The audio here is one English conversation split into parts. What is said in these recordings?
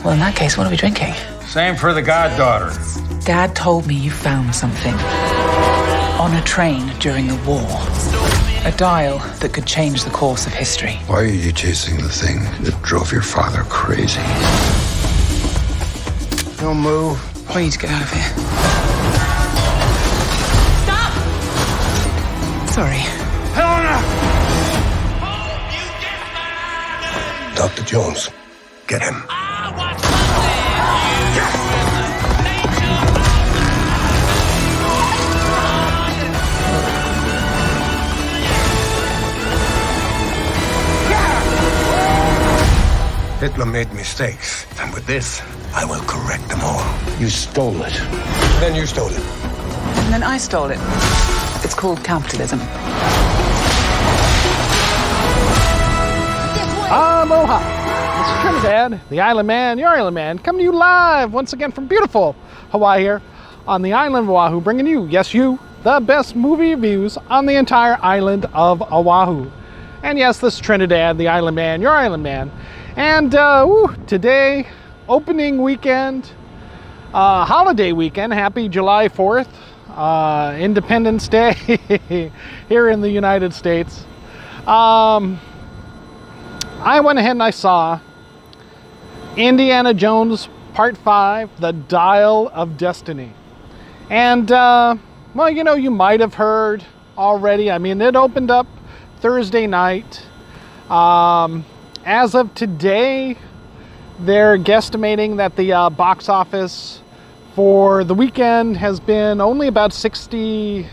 Well, in that case, what are we drinking? Same for the goddaughter. Dad told me you found something on a train during the war. A dial that could change the course of history. Why are you chasing the thing that drove your father crazy? Don't move. We need to get out of here. Stop! Sorry. Helena! Dr. Jones, get him. Hitler made mistakes, and with this, I will correct them all. You stole it. Then you stole it. And then I stole it. It's called capitalism. Aloha! This is Trinidad, the Island Man, your Island Man, coming to you live once again from beautiful Hawaii here on the island of Oahu, bringing you, yes you, the best movie reviews on the entire island of Oahu. And yes, this is Trinidad, the Island Man, your Island Man. And today, opening weekend, holiday weekend, happy July 4th, Independence Day here in the United States. I went ahead and I saw Indiana Jones Part 5, The Dial of Destiny. And, well, you know, you might have heard already. I mean, it opened up Thursday night. As of today, they're guesstimating that the box office for the weekend has been only about 60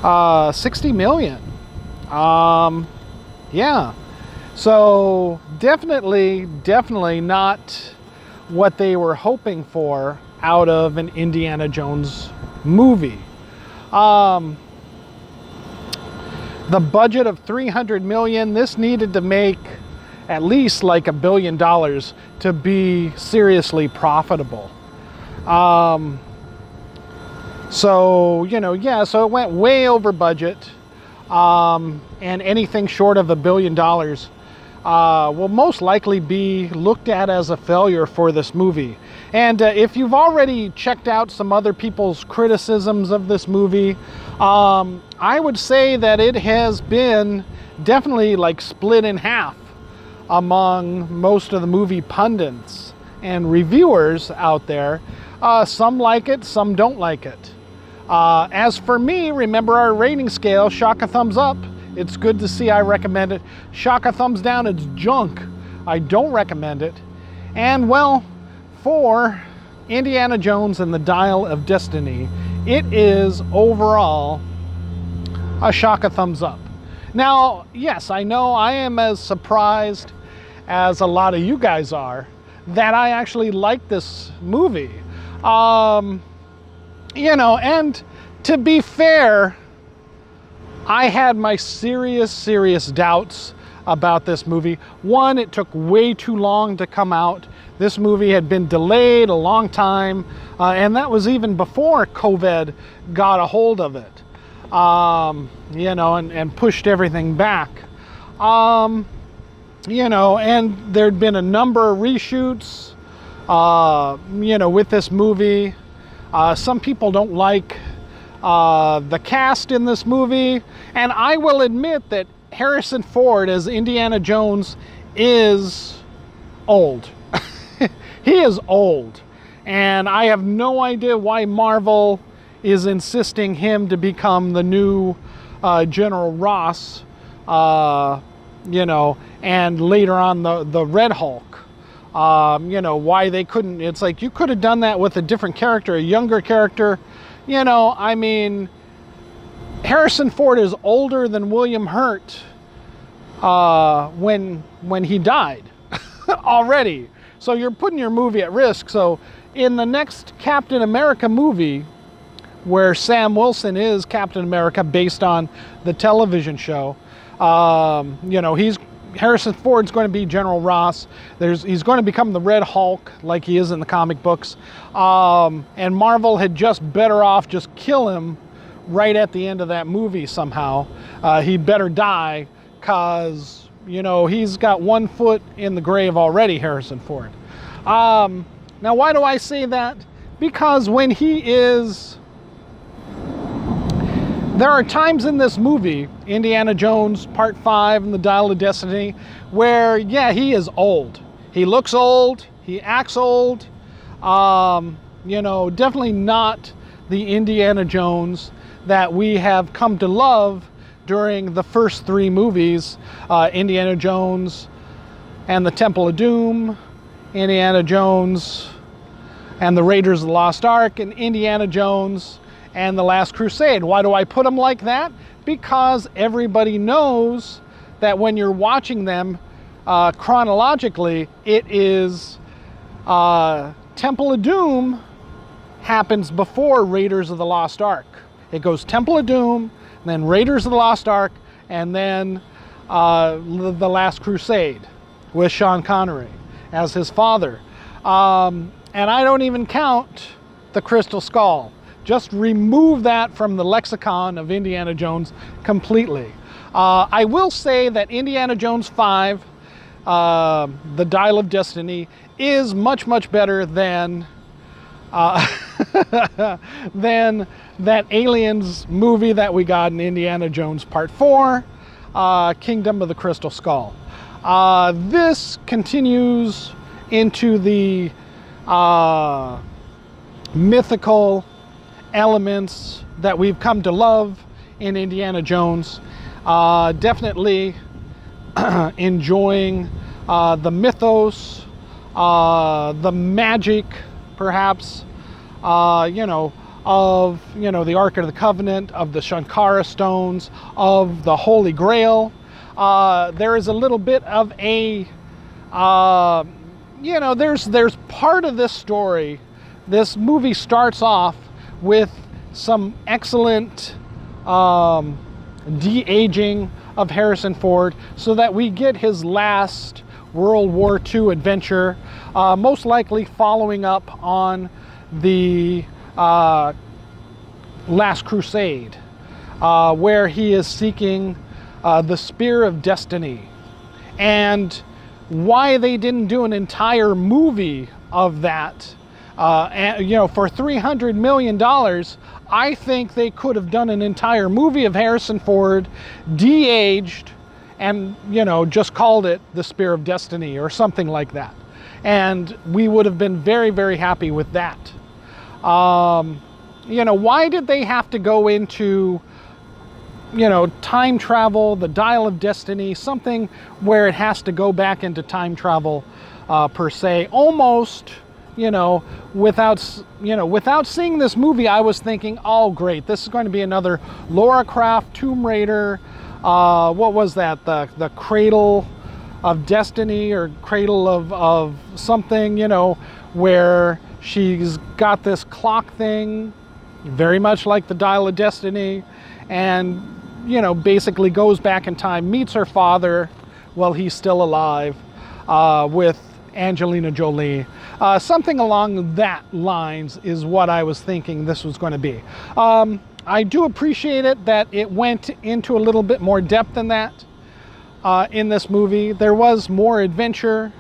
million. Yeah. So definitely not what they were hoping for out of an Indiana Jones movie. The budget of 300 million, this needed to make at least like $1 billion to be seriously profitable. So, you know, yeah, so it went way over budget. And anything short of $1 billion will most likely be looked at as a failure for this movie. And if you've already checked out some other people's criticisms of this movie, I would say that it has been definitely like split in half among most of the movie pundits and reviewers out there. Some like it, some don't like it. As for me, remember our rating scale, shock a thumbs up. It's good to see, I recommend it. Shock a thumbs down, it's junk. I don't recommend it. And well, for Indiana Jones and the Dial of Destiny, it is overall a shock a thumbs up. Now, yes, I know I am as surprised as a lot of you guys are that I actually like this movie. You know, and to be fair, I had my serious doubts about this movie. One, it took way too long to come out. This movie had been delayed a long time, and that was even before COVID got a hold of it, you know, and pushed everything back. You know, and there'd been a number of reshoots, you know, with this movie. Some people don't like the cast in this movie, and I will admit that Harrison Ford as Indiana Jones is old. He is old, and I have no idea why Marvel is insisting him to become the new General Ross, you know, and later on the Red Hulk. You know, why they couldn't, it's like you could have done that with a different character, a younger character. You know, I mean, Harrison Ford is older than William Hurt when he died already. So you're putting your movie at risk. So in the next Captain America movie, where Sam Wilson is Captain America based on the television show, you know, Harrison Ford's going to be General Ross. He's going to become the Red Hulk like he is in the comic books. And Marvel had just better off just kill him right at the end of that movie somehow. He better die because, you know, he's got one foot in the grave already, Harrison Ford. Now, why do I say that? Because when he is... There are times in this movie, Indiana Jones Part 5 and the Dial of Destiny, where, yeah, he is old. He looks old. He acts old. You know, definitely not the Indiana Jones that we have come to love during the first 3 movies. Indiana Jones and the Temple of Doom, Indiana Jones and the Raiders of the Lost Ark, and Indiana Jones and the Last Crusade. Why do I put them like that? Because everybody knows that when you're watching them chronologically, it is Temple of Doom happens before Raiders of the Lost Ark. It goes Temple of Doom, then Raiders of the Lost Ark, and then the Last Crusade with Sean Connery as his father. And I don't even count the Crystal Skull. Just remove that from the lexicon of Indiana Jones completely. I will say that Indiana Jones 5, The Dial of Destiny, is much, much better than than that Aliens movie that we got in Indiana Jones Part 4, Kingdom of the Crystal Skull. This continues into the mythical elements that we've come to love in Indiana Jones. Definitely enjoying the mythos, the magic, perhaps, you know, of, you know, the Ark of the Covenant, of the Shankara stones, of the Holy Grail. There is a little bit of a, you know, there's part of this story. This movie starts off with some excellent de-aging of Harrison Ford so that we get his last World War II adventure, most likely following up on the Last Crusade, where he is seeking the Spear of Destiny. And why they didn't do an entire movie of that, and, you know, for $300 million, I think they could have done an entire movie of Harrison Ford, de-aged, and, you know, just called it The Spear of Destiny or something like that. And we would have been very, very happy with that. You know, why did they have to go into, you know, time travel, the Dial of Destiny, something where it has to go back into time travel per se? Almost, you know, without seeing this movie, I was thinking, oh great, this is going to be another Lara Croft, Tomb Raider, what was that, the Cradle of Destiny or Cradle of something, you know, where she's got this clock thing, very much like the Dial of Destiny, and, you know, basically goes back in time, meets her father while he's still alive, with Angelina Jolie. Something along that lines is what I was thinking this was going to be. I do appreciate it that it went into a little bit more depth than that in this movie. There was more adventure.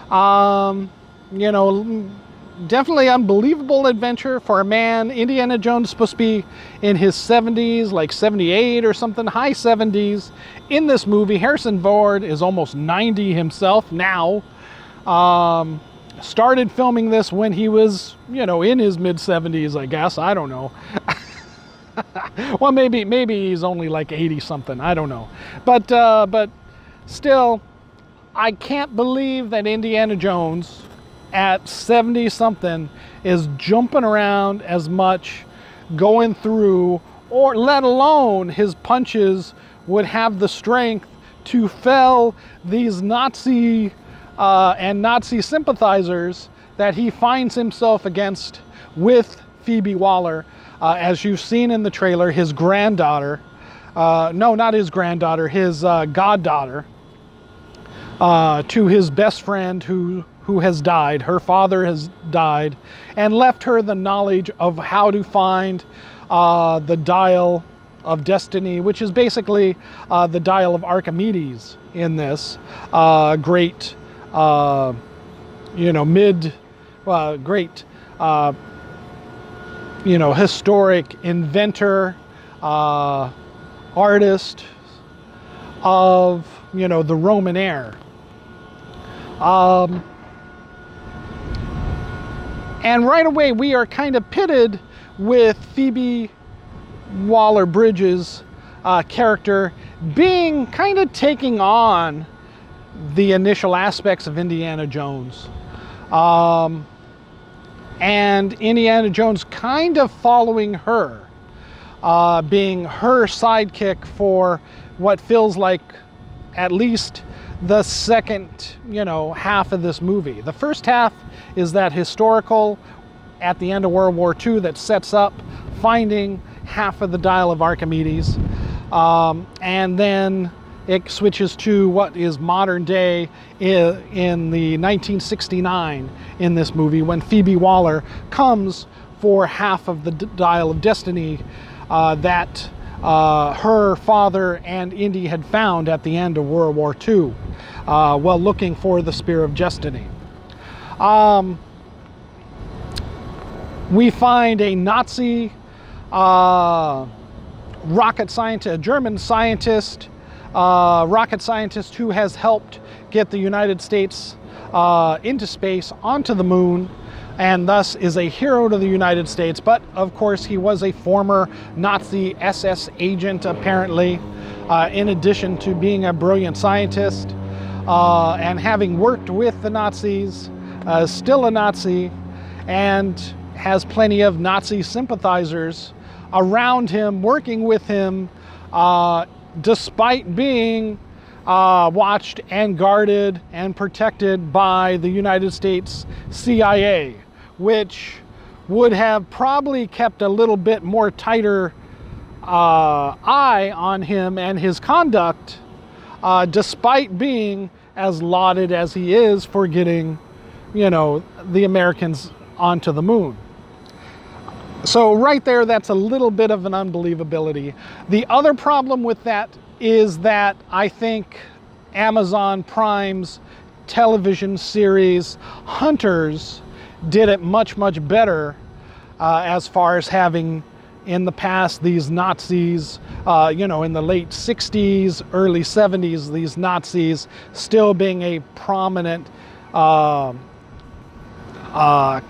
You know, definitely unbelievable adventure for a man. Indiana Jones is supposed to be in his 70s, like 78 or something, high 70s in this movie. Harrison Ford is almost 90 himself now. Started filming this when he was, you know, in his mid 70s, I guess. I don't know. Well, maybe he's only like 80 something. I don't know. But still, I can't believe that Indiana Jones at 70 something is jumping around as much, going through, or let alone his punches would have the strength to fell these Nazi and Nazi sympathizers that he finds himself against with Phoebe Waller, as you've seen in the trailer, his granddaughter, no, not his granddaughter, his goddaughter, to his best friend who has died. Her father has died and left her the knowledge of how to find the Dial of Destiny, which is basically the Dial of Archimedes in this great great, historic inventor, artist of, the Roman era. And right away we are kind of pitted with Phoebe Waller-Bridge's character being kind of taking on the initial aspects of Indiana Jones. And Indiana Jones kind of following her, being her sidekick for what feels like at least the second, half of this movie. The first half is that historical at the end of World War II that sets up finding half of the Dial of Archimedes. And then it switches to what is modern day in the 1969 in this movie, when Phoebe Waller comes for half of the Dial of Destiny that her father and Indy had found at the end of World War II, while looking for the Spear of Destiny. We find a Nazi rocket scientist, a German scientist, rocket scientist who has helped get the United States into space, onto the moon, and thus is a hero to the United States. But of course he was a former Nazi SS agent, apparently, in addition to being a brilliant scientist, and having worked with the Nazis, still a Nazi, and has plenty of Nazi sympathizers around him, working with him, despite being watched and guarded and protected by the United States CIA, which would have probably kept a little bit more tighter eye on him and his conduct, despite being as lauded as he is for getting, the Americans onto the moon. So right there, that's a little bit of an unbelievability. The other problem with that is that I think Amazon Prime's television series Hunters did it much, much better as far as having in the past these Nazis, in the late 60s, early 70s, these Nazis still being a prominent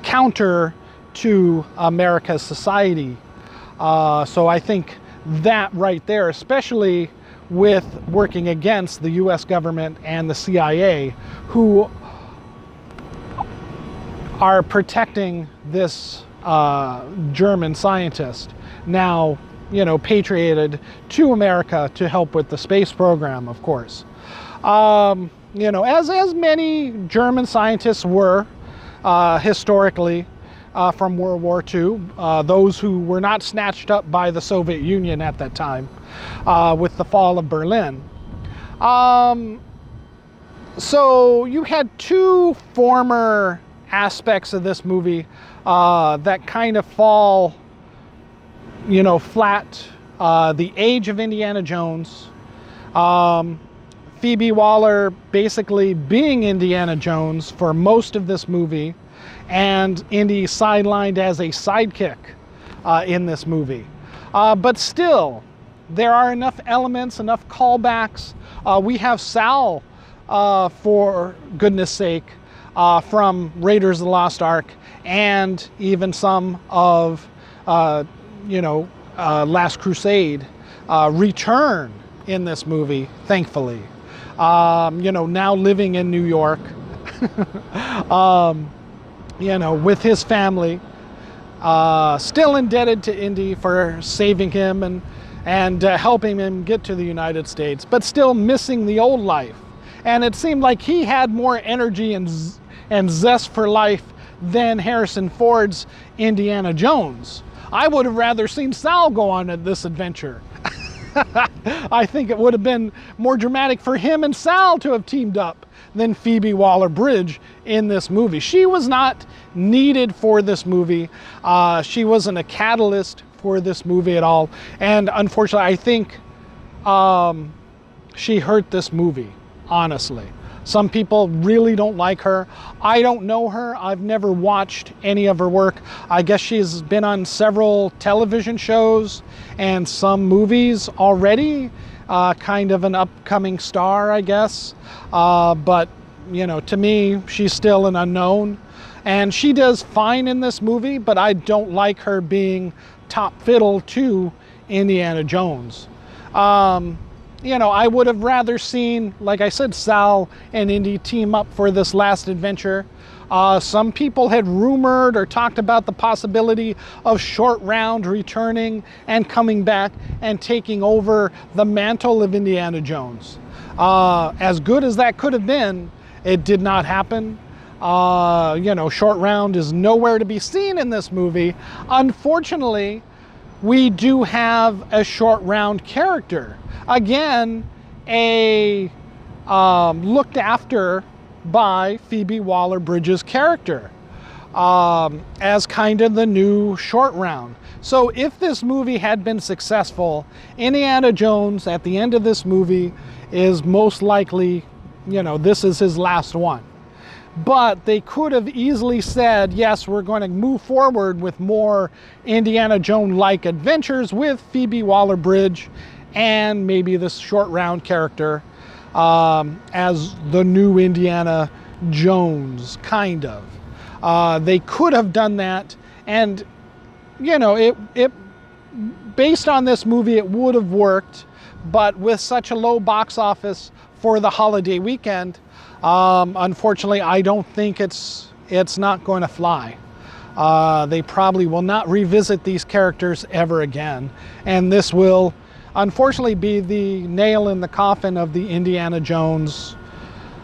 counter to America's society. So I think that right there, especially with working against the US government and the CIA, who are protecting this German scientist, now, patrioted to America to help with the space program, of course. As many German scientists were historically, from World War II, those who were not snatched up by the Soviet Union at that time, with the fall of Berlin. So you had two former aspects of this movie that kind of fall, flat. The age of Indiana Jones, Phoebe Waller basically being Indiana Jones for most of this movie, and Indy sidelined as a sidekick in this movie. But still, there are enough elements, enough callbacks. We have Sal, for goodness sake, from Raiders of the Lost Ark, and even some of, Last Crusade return in this movie, thankfully. Now living in New York, with his family, still indebted to Indy for saving him and helping him get to the United States, but still missing the old life. And it seemed like he had more energy and zest for life than Harrison Ford's Indiana Jones. I would have rather seen Sal go on this adventure. I think it would have been more dramatic for him and Sal to have teamed up than Phoebe Waller-Bridge in this movie. She was not needed for this movie. She wasn't a catalyst for this movie at all. And unfortunately, I think she hurt this movie, honestly. Some people really don't like her. I don't know her. I've never watched any of her work. I guess she's been on several television shows and some movies already. Kind of an upcoming star, I guess. But, you know, to me, she's still an unknown. And she does fine in this movie, but I don't like her being top fiddle to Indiana Jones. You know, I would have rather seen, like I said, Sal and Indy team up for this last adventure. Some people had rumored or talked about the possibility of Short Round returning and coming back and taking over the mantle of Indiana Jones. As good as that could have been, it did not happen. You know, Short Round is nowhere to be seen in this movie. Unfortunately, we do have a Short Round character. Again, looked after by Phoebe Waller-Bridge's character as kind of the new Short Round. So if this movie had been successful, Indiana Jones at the end of this movie is most likely, you know, this is his last one. But they could have easily said, yes, we're going to move forward with more Indiana Jones-like adventures with Phoebe Waller-Bridge and maybe this Short Round character as the new Indiana Jones, kind of. They could have done that, and, you know, it based on this movie, it would have worked, but with such a low box office for the holiday weekend, unfortunately, I don't think it's not going to fly. They probably will not revisit these characters ever again, and this will unfortunately be the nail in the coffin of the Indiana Jones,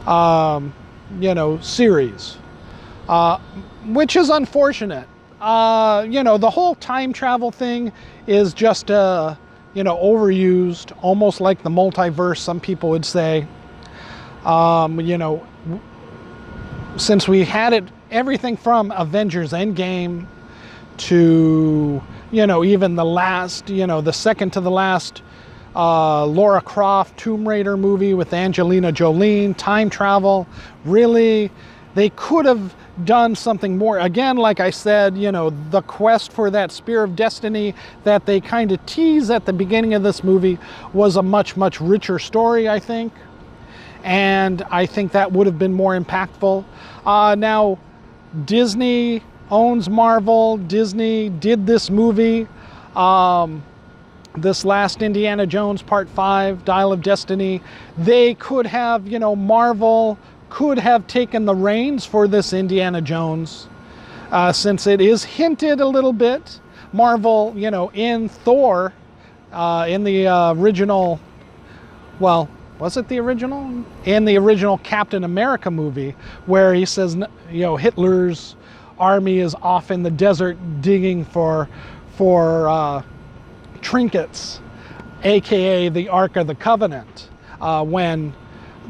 you know, series, which is unfortunate. You know, the whole time travel thing is just, you know, overused, almost like the multiverse, some people would say. You know, since we had it, everything from Avengers Endgame to, you know, even the last, you know, the second to the last Lara Croft Tomb Raider movie with Angelina Jolie, time travel, really, they could have done something more. Again, like I said, you know, the quest for that Spear of Destiny that they kind of tease at the beginning of this movie was a much, much richer story, I think. And I think that would have been more impactful. Now, Disney owns Marvel. Disney did this movie, this last Indiana Jones Part 5, Dial of Destiny. They could have, you know, Marvel could have taken the reins for this Indiana Jones, since it is hinted a little bit. Marvel, you know, in Thor, in the original, well, was it the original? In the original Captain America movie, where he says, you know, Hitler's army is off in the desert digging for trinkets, aka the Ark of the Covenant, when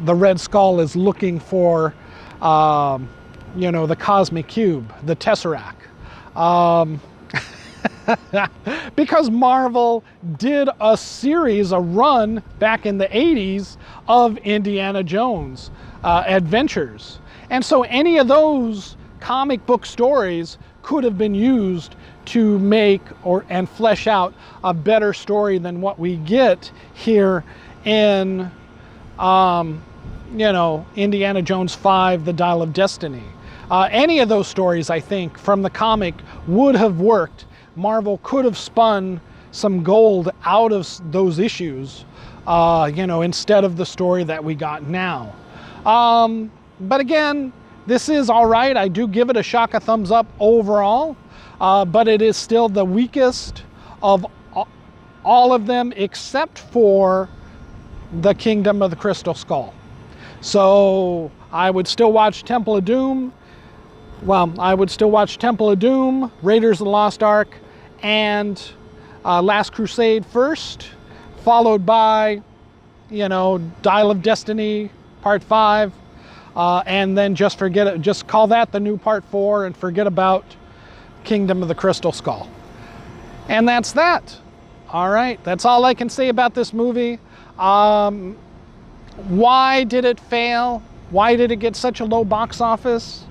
the Red Skull is looking for, you know, the Cosmic Cube, the Tesseract. Because Marvel did a series, a run back in the 80s of Indiana Jones adventures. And so any of those comic book stories could have been used to make and flesh out a better story than what we get here in, you know, Indiana Jones 5, The Dial of Destiny. Any of those stories, I think, from the comic would have worked. Marvel could have spun some gold out of those issues, you know, instead of the story that we got now. But again, this is all right. I do give it a Shaka thumbs up overall, but it is still the weakest of all of them except for the Kingdom of the Crystal Skull. So I would still watch Temple of Doom. Well, I would still watch Temple of Doom, Raiders of the Lost Ark, and Last Crusade first, followed by, you know, Dial of Destiny Part 5, and then just forget it. Just call that the new Part 4 and forget about Kingdom of the Crystal Skull. And that's that. All right, that's all I can say about this movie. Why did it fail? Why did it get such a low box office?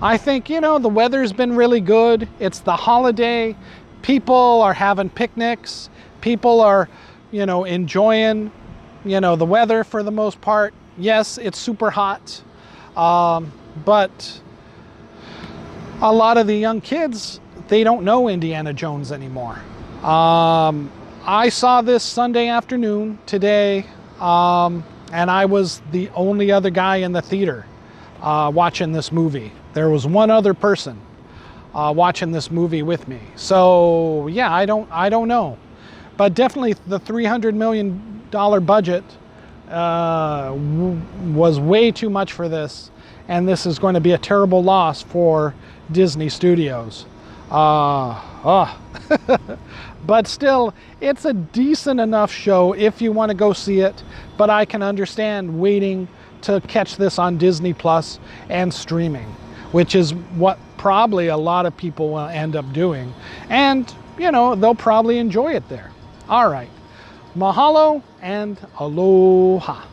I think, you know, the weather's been really good. It's the holiday. People are having picnics. People are, you know, enjoying, you know, the weather for the most part. Yes, it's super hot. But a lot of the young kids, they don't know Indiana Jones anymore. I saw this Sunday afternoon today, and I was the only other guy in the theater watching this movie. There was one other person watching this movie with me. So yeah, I don't know, but definitely the $300 million budget was way too much for this, and this is going to be a terrible loss for Disney Studios. But still, it's a decent enough show if you want to go see it, but I can understand waiting to catch this on Disney Plus and streaming, which is what probably a lot of people will end up doing. And, you know, they'll probably enjoy it there. All right. Mahalo and aloha.